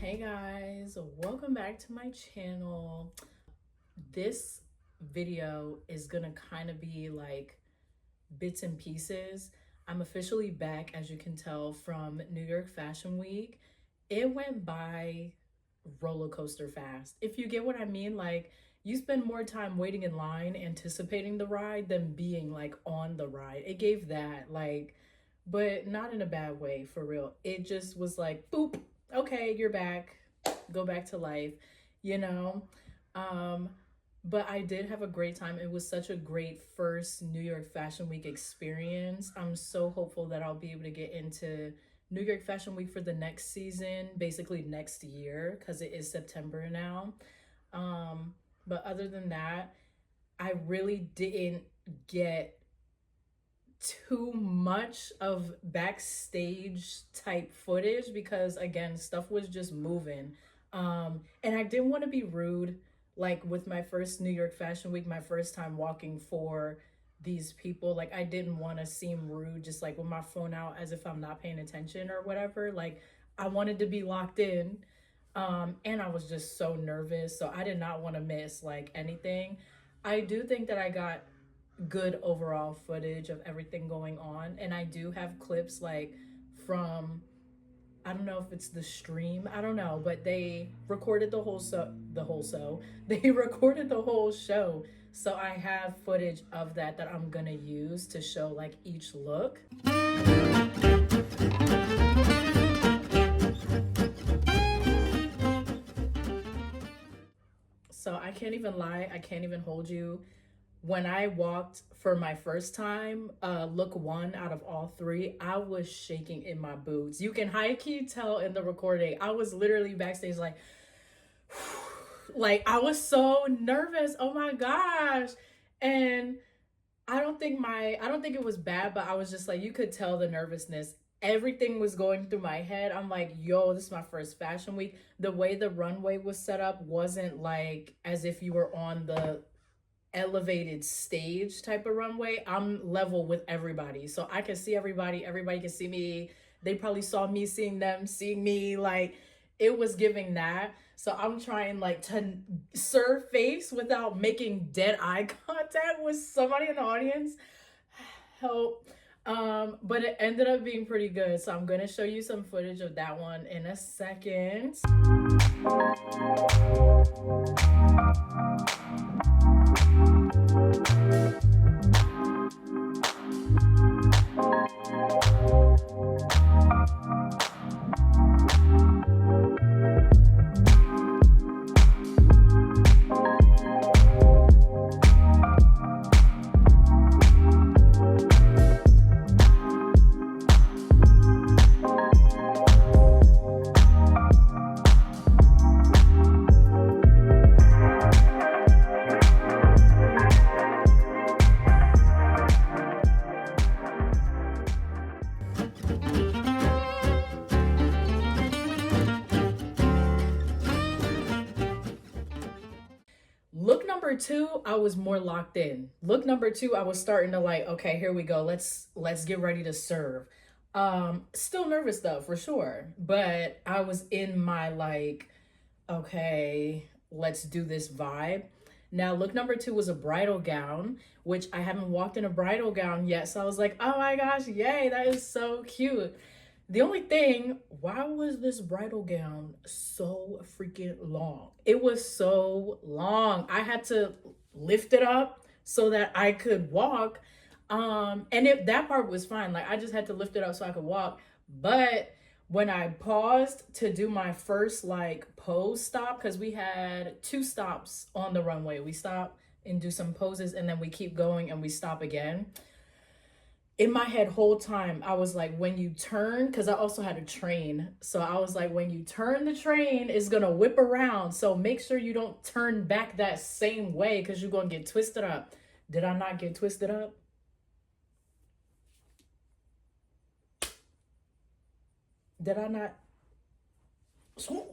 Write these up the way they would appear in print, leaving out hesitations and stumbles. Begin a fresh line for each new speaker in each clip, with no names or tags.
Hey guys, welcome back to my channel. This video is gonna kind of be like bits and pieces. I'm officially back, as you can tell, from New York Fashion Week. It went by roller coaster fast. If you get what I mean, like you spend more time waiting in line anticipating the ride than being like on the ride. It gave that, like, but not in a bad way, for real. It just was like boop, okay, you're back, go back to life, you know. um but I did have a great time. It was such a great first New York Fashion Week experience. I'm so hopeful that I'll be able to get into New York Fashion Week for the next season, basically next year, because it is September now. But other than that, I really didn't get too much of backstage type footage because again, stuff was just moving. And I didn't want to be rude, like with my first New York Fashion Week, my first time walking for these people. Like I didn't want to seem rude, just like with my phone out as if I'm not paying attention or whatever. Like I wanted to be locked in. And I was just so nervous, so I did not want to miss like anything. I do think that I got good overall footage of everything going on, and I do have clips like from, I don't know if it's the stream, I don't know, but they recorded the whole show they recorded the whole show, so I have footage of that I'm gonna use to show like each look. So I can't even lie, I can't even hold you. When I walked for my first time, look one out of all three, I was shaking in my boots. You can high key tell in the recording. I was literally backstage like, like I was so nervous. Oh my gosh. And I don't think it was bad, but I was just like, you could tell the nervousness. Everything was going through my head. I'm like, yo, this is my first fashion week. The way the runway was set up wasn't like as if you were on the elevated stage type of runway. I'm level with everybody, so I can see everybody, everybody can see me. They probably saw me seeing them seeing me. Like it was giving that. So I'm trying like to serve face without making dead eye contact with somebody in the audience. Help. But it ended up being pretty good, so I'm gonna show you some footage of that one in a second. Look number two, I was more locked in. Look number two, I was starting to like, okay, here we go. Let's get ready to serve. Still nervous though, for sure. But I was in my like, okay, let's do this vibe. Now, look number two was a bridal gown, which I haven't walked in a bridal gown yet. So I was like, oh my gosh, yay, that is so cute. The only thing, why was this bridal gown so freaking long? It was so long. I had to lift it up so that I could walk. That part was fine. Like I just had to lift it up so I could walk. But when I paused to do my first like pose stop, because we had two stops on the runway. We stop and do some poses and then we keep going and we stop again. In my head whole time I was like, when you turn, because I also had a train, so I was like, when you turn, the train is gonna whip around, so make sure you don't turn back that same way because you're gonna get twisted up. Did I not get twisted up? Did I not?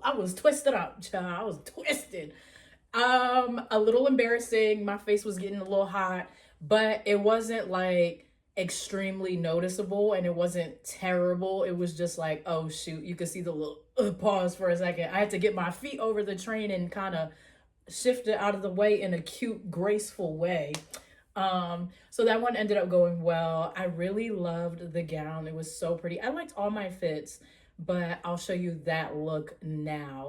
I was twisted up, child. I was twisted. A little embarrassing. My face was getting a little hot, but it wasn't like extremely noticeable and it wasn't terrible. It was just like, oh shoot, you could see the little pause for a second. I had to get my feet over the train and kind of shift it out of the way in a cute, graceful way. So that one ended up going well. I really loved the gown. It was so pretty. I liked all my fits, but I'll show you that look now.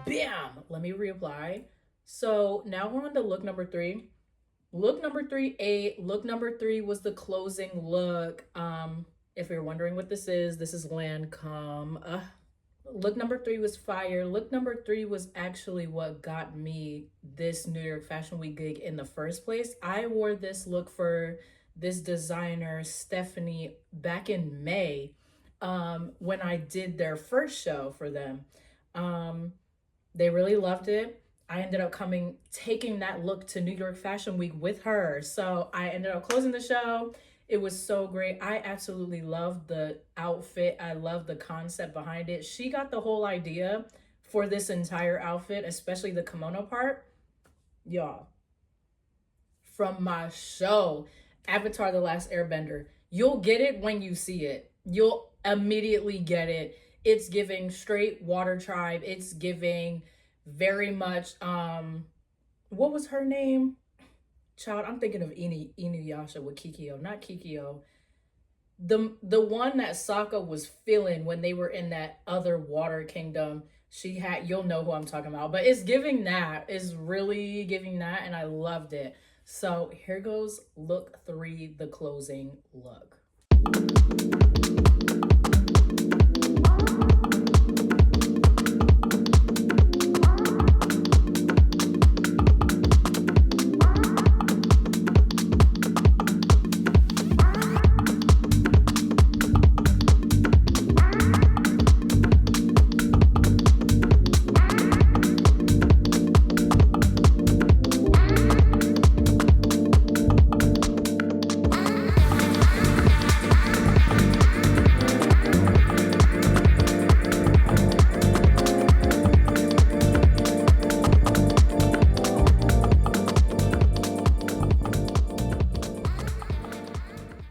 Bam! Let me reapply. So now we're on to look number 3. Look number 3, look number 3 was the closing look. If you're wondering what this is Lancome. Look number 3 was fire. Look number 3 was actually what got me this New York Fashion Week gig in the first place. I wore this look for this designer, Stephanie, back in May, when I did their first show for them. They really loved it. I ended up taking that look to New York Fashion Week with her. So I ended up closing the show. It was so great. I absolutely loved the outfit. I love the concept behind it. She got the whole idea for this entire outfit, especially the kimono part. Y'all, from my show, Avatar: The Last Airbender, you'll get it when you see it. You'll immediately get it. It's giving straight Water Tribe. It's giving very much, what was her name? Child, I'm thinking of Inuyasha with Kikyo, not Kikyo. The one that Sokka was feeling when they were in that other water kingdom. She had, you'll know who I'm talking about, but it's giving that. It's really giving that, and I loved it. So here goes look 3, the closing look.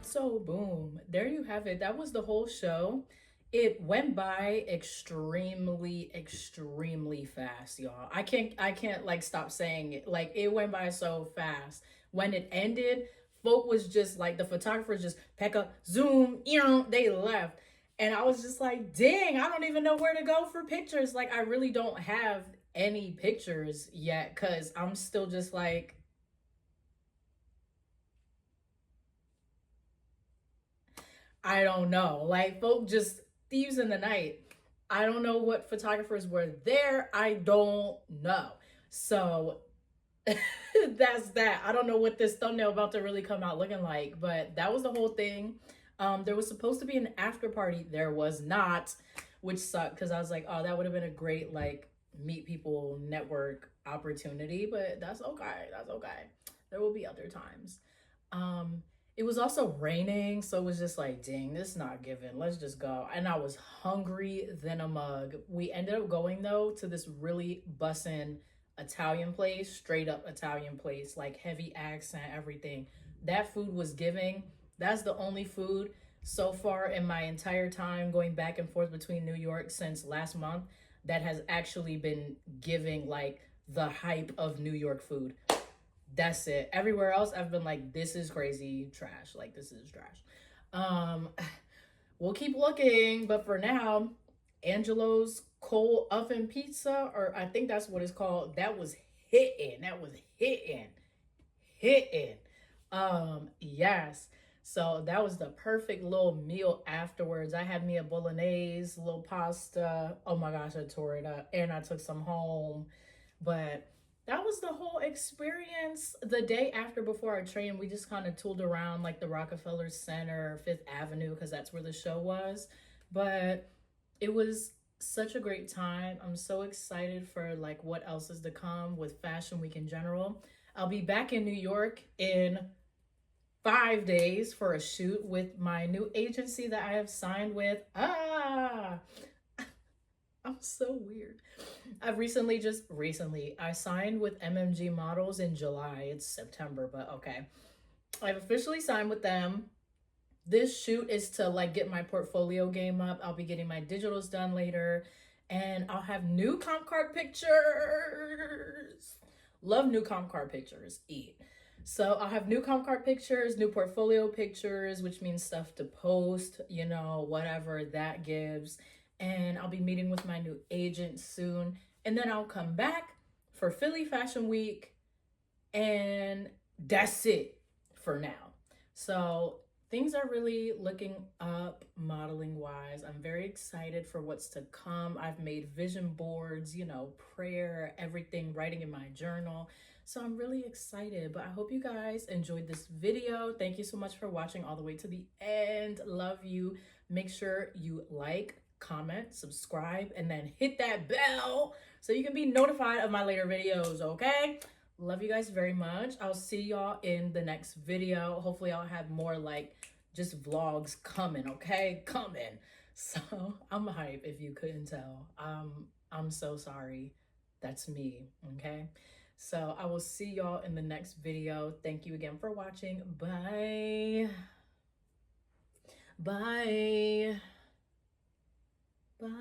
So boom, there you have it. That was the whole show. It went by extremely fast, y'all. I can't like stop saying it. Like it went by so fast. When it ended, folk was just like, the photographers just pack up, zoom, they left. And I was just like, dang, I don't even know where to go for pictures. Like I really don't have any pictures yet cuz I'm still just like, I don't know. Like folk just thieves in the night. I don't know what photographers were there. I don't know. So that's that. I don't know what this thumbnail about to really come out looking like, but that was the whole thing. There was supposed to be an after party. There was not, which sucked because I was like, oh, that would have been a great like meet people, network, opportunity, but that's okay. That's okay. There will be other times. Um, it was also raining, so it was just like, dang, this is not giving. Let's just go. And I was hungry than a mug. We ended up going though to this really bussin' Italian place, straight up Italian place, like heavy accent, everything. That food was giving. That's the only food so far in my entire time going back and forth between New York since last month that has actually been giving like the hype of New York food. That's it. Everywhere else, I've been like, this is crazy trash. Like, this is trash. Um, we'll keep looking, but for now, Angelo's cold oven pizza, or I think that's what it's called. That was hitting. That was hitting. Yes. So that was the perfect little meal afterwards. I had me a bolognese, a little pasta. Oh my gosh, I tore it up, and I took some home. But that was the whole experience. The day after, before our train, we just kind of tooled around like the Rockefeller Center, Fifth Avenue, because that's where the show was. But it was such a great time. I'm so excited for like what else is to come with Fashion Week in general. I'll be back in New York in 5 days for a shoot with my new agency that I have signed with. I'm so weird. I've recently I signed with MMG Models in July. It's September, but okay. I've officially signed with them. This shoot is to like get my portfolio game up. I'll be getting my digitals done later, and I'll have new comp card pictures. Love new comp card pictures. Eat. So I'll have new comp card pictures, new portfolio pictures, which means stuff to post, you know, whatever that gives. And I'll be meeting with my new agent soon. And then I'll come back for Philly Fashion Week. And that's it for now. So things are really looking up modeling wise. I'm very excited for what's to come. I've made vision boards, you know, prayer, everything, writing in my journal. So I'm really excited, but I hope you guys enjoyed this video. Thank you so much for watching all the way to the end. Love you. Make sure you like, comment, subscribe, and then hit that bell so you can be notified of my later videos, okay? Love you guys very much. I'll see y'all in the next video. Hopefully I'll have more like just vlogs coming, okay? Coming. So I'm hype if you couldn't tell. I'm so sorry. That's me, okay? So I will see y'all in the next video. Thank you again for watching. Bye. Bye. Bye.